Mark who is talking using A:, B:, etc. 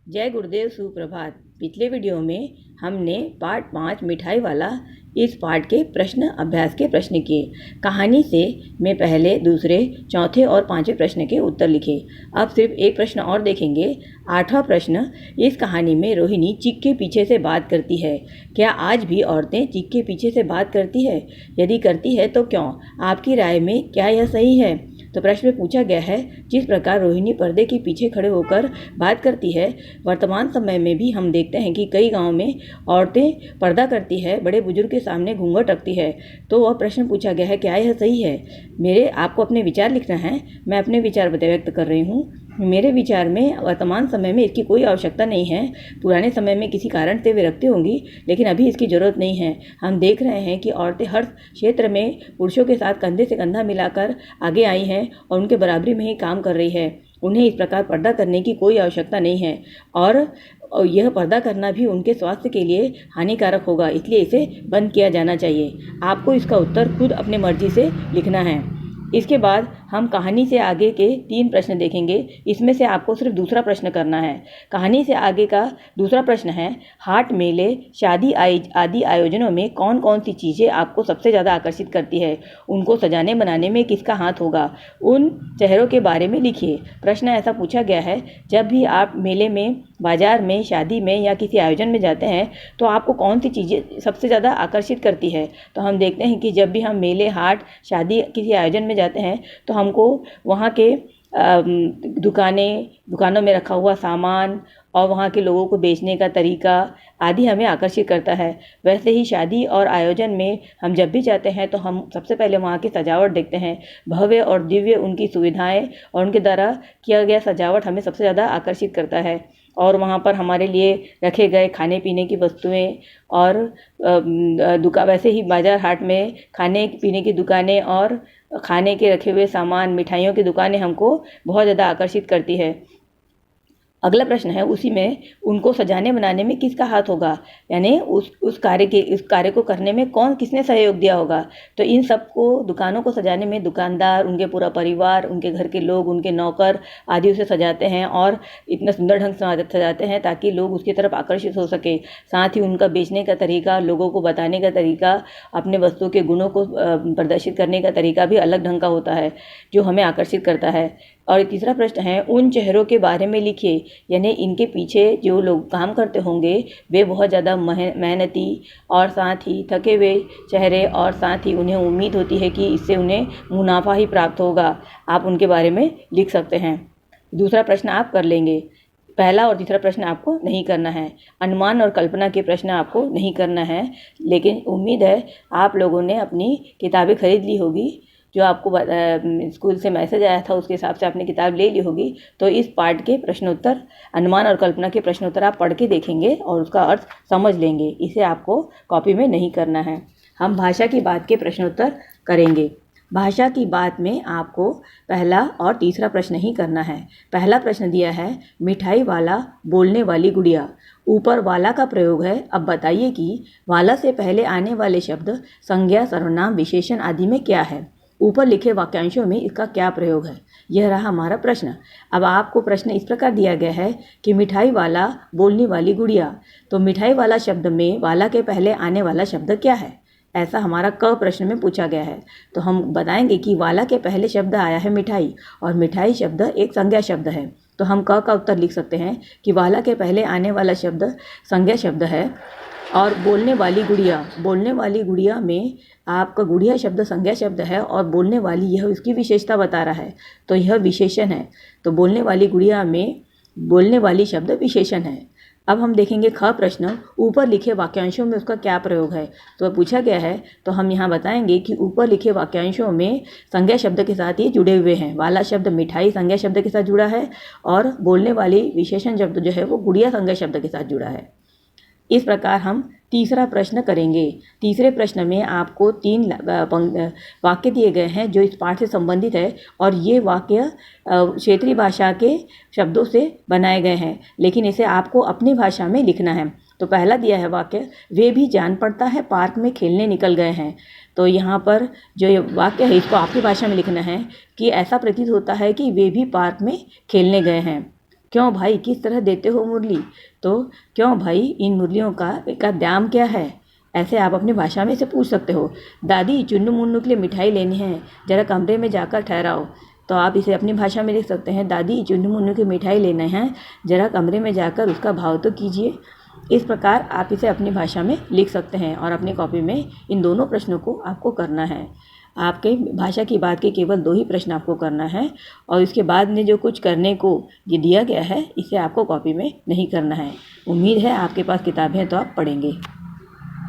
A: जय गुरुदेव सुप्रभात। पिछले वीडियो में हमने पार्ट 5 मिठाई वाला इस पार्ट के प्रश्न अभ्यास के प्रश्न किए। कहानी से मैं पहले, दूसरे, चौथे और पांचवें प्रश्न के उत्तर लिखे। अब सिर्फ एक प्रश्न और देखेंगे। 8वां प्रश्न, इस कहानी में रोहिणी चिक के पीछे से बात करती है। क्या आज भी औरतें चिक के पीछे से बात करती है? यदि करती है तो क्यों? आपकी राय में क्या यह सही है? तो प्रश्न में पूछा गया है, जिस प्रकार रोहिणी पर्दे के पीछे खड़े होकर बात करती है, वर्तमान समय में भी हम देखते हैं कि कई गांवों में औरतें पर्दा करती है, बड़े बुजुर्ग के सामने घूंघट रखती है। तो वह प्रश्न पूछा गया है, क्या यह सही है? आपको अपने विचार लिखना है। मैं अपने विचार व्यक्त कर रही हूँ। मेरे विचार में वर्तमान समय में इसकी कोई आवश्यकता नहीं है। पुराने समय में किसी कारण से विरक्ति होंगी, लेकिन अभी इसकी जरूरत नहीं है। हम देख रहे हैं कि औरतें हर क्षेत्र में पुरुषों के साथ कंधे से कंधा मिलाकर आगे आई हैं और उनके बराबरी में ही काम कर रही है। उन्हें इस प्रकार पर्दा करने की कोई आवश्यकता नहीं है और यह पर्दा करना भी उनके स्वास्थ्य के लिए हानिकारक होगा, इसलिए इसे बंद किया जाना चाहिए। आपको इसका उत्तर खुद अपनी मर्जी से लिखना है। इसके बाद हम कहानी से आगे के 3 प्रश्न देखेंगे। इसमें से आपको सिर्फ दूसरा प्रश्न करना है। कहानी से आगे का दूसरा प्रश्न है, हाट, मेले, शादी आदि आयोजनों में कौन कौन सी चीज़ें आपको सबसे ज़्यादा आकर्षित करती है? उनको सजाने बनाने में किसका हाथ होगा? उन चेहरों के बारे में लिखिए। प्रश्न ऐसा पूछा गया है, जब भी आप मेले में, बाजार में, शादी में या किसी आयोजन में जाते हैं तो आपको कौन सी चीज़ें सबसे ज़्यादा आकर्षित करती है? तो हम देखते हैं कि जब भी हम मेले, हाट, शादी, किसी आयोजन में जाते हैं तो हमको वहाँ के दुकानों में रखा हुआ सामान और वहाँ के लोगों को बेचने का तरीका आदि हमें आकर्षित करता है। वैसे ही शादी और आयोजन में हम जब भी जाते हैं तो हम सबसे पहले वहाँ की सजावट देखते हैं। भव्य और दिव्य उनकी सुविधाएं और उनके द्वारा किया गया सजावट हमें सबसे ज़्यादा आकर्षित करता है। और वहाँ पर हमारे लिए रखे गए खाने पीने की वस्तुएं और वैसे ही बाजार हाट में खाने पीने की दुकानें और खाने के रखे हुए सामान, मिठाइयों की दुकानें हमको बहुत ज़्यादा आकर्षित करती है। अगला प्रश्न है, उसी में उनको सजाने बनाने में किसका हाथ होगा? यानी उस कार्य को करने में किसने सहयोग दिया होगा? तो इन सबको, दुकानों को सजाने में दुकानदार, उनके पूरा परिवार, उनके घर के लोग, उनके नौकर आदि उसे सजाते हैं और इतना सुंदर ढंग से सजाते हैं ताकि लोग उसकी तरफ आकर्षित हो सके। साथ ही उनका बेचने का तरीका, लोगों को बताने का तरीका, अपने वस्तु के गुणों को प्रदर्शित करने का तरीका भी अलग ढंग का होता है, जो हमें आकर्षित करता है। और तीसरा प्रश्न है, उन चेहरों के बारे में लिखिए। यानी इनके पीछे जो लोग काम करते होंगे वे बहुत ज़्यादा मेहनती और साथ ही थके हुए चेहरे, और साथ ही उन्हें उम्मीद होती है कि इससे उन्हें मुनाफा ही प्राप्त होगा। आप उनके बारे में लिख सकते हैं। दूसरा प्रश्न आप कर लेंगे। पहला और तीसरा प्रश्न आपको नहीं करना है। अनुमान और कल्पना के प्रश्न आपको नहीं करना है, लेकिन उम्मीद है आप लोगों ने अपनी किताबें खरीद ली होगी। जो आपको स्कूल से मैसेज आया था उसके हिसाब से आपने किताब ले ली होगी। तो इस पार्ट के प्रश्नोत्तर, अनुमान और कल्पना के प्रश्नोत्तर आप पढ़ के देखेंगे और उसका अर्थ समझ लेंगे। इसे आपको कॉपी में नहीं करना है। हम भाषा की बात के प्रश्नोत्तर करेंगे। भाषा की बात में आपको पहला और तीसरा प्रश्न ही करना है। पहला प्रश्न दिया है, मिठाई वाला, बोलने वाली गुड़िया। ऊपर वाला का प्रयोग है। अब बताइए कि वाला से पहले आने वाले शब्द संज्ञा, सर्वनाम, विशेषण आदि में क्या है? ऊपर लिखे वाक्यांशों में इसका क्या प्रयोग है? यह रहा हमारा प्रश्न। अब आपको प्रश्न इस प्रकार दिया गया है कि मिठाई वाला, बोलने वाली गुड़िया। तो मिठाई वाला शब्द में वाला के पहले आने वाला शब्द क्या है? ऐसा हमारा क प्रश्न में पूछा गया है। तो हम बताएंगे कि वाला के पहले शब्द आया है मिठाई, और मिठाई शब्द एक संज्ञा शब्द है। तो हम क का उत्तर लिख सकते हैं कि वाला के पहले आने वाला शब्द संज्ञा शब्द है। और बोलने वाली गुड़िया में आपका गुड़िया शब्द संज्ञा शब्द है और बोलने वाली, यह उसकी विशेषता बता रहा है, तो यह विशेषण है। तो बोलने वाली गुड़िया में बोलने वाली शब्द विशेषण है। अब हम देखेंगे ख प्रश्न, ऊपर लिखे वाक्यांशों में उसका क्या प्रयोग है? तो पूछा गया है, तो हम यहाँ बताएंगे कि ऊपर लिखे वाक्यांशों में संज्ञा शब्द के साथ ये जुड़े हुए हैं। वाला शब्द मिठाई संज्ञा शब्द के साथ जुड़ा है और बोलने वाली विशेषण शब्द जो है वो गुड़िया संज्ञा शब्द के साथ जुड़ा है। इस प्रकार हम तीसरा प्रश्न करेंगे। तीसरे प्रश्न में आपको 3 वाक्य दिए गए हैं जो इस पाठ से संबंधित है, और ये वाक्य क्षेत्रीय भाषा के शब्दों से बनाए गए हैं, लेकिन इसे आपको अपनी भाषा में लिखना है। तो पहला दिया है वाक्य, वे भी जान पड़ता है पार्क में खेलने निकल गए हैं। तो यहाँ पर जो ये वाक्य है इसको आपकी भाषा में लिखना है कि ऐसा प्रतीत होता है कि वे भी पार्क में खेलने गए हैं। क्यों भाई, किस तरह देते हो मुरली? तो क्यों भाई, इन मुरलियों का दाम क्या है? ऐसे आप अपनी भाषा में इसे पूछ सकते हो। दादी, चुन्नू मुन्नू के लिए मिठाई लेनी है, जरा कमरे में जाकर ठहराओ। तो आप इसे अपनी भाषा में लिख सकते हैं, दादी चुन्नू मुन्नू की मिठाई लेना है, जरा कमरे में जाकर उसका भाव तो कीजिए। इस प्रकार आप इसे अपनी भाषा में लिख सकते हैं और अपनी कॉपी में इन दोनों प्रश्नों को आपको करना है। आपके भाषा की बात के केवल 2 ही प्रश्न आपको करना है और इसके बाद में जो कुछ करने को ये दिया गया है, इसे आपको कॉपी में नहीं करना है। उम्मीद है आपके पास किताबें हैं तो आप पढ़ेंगे।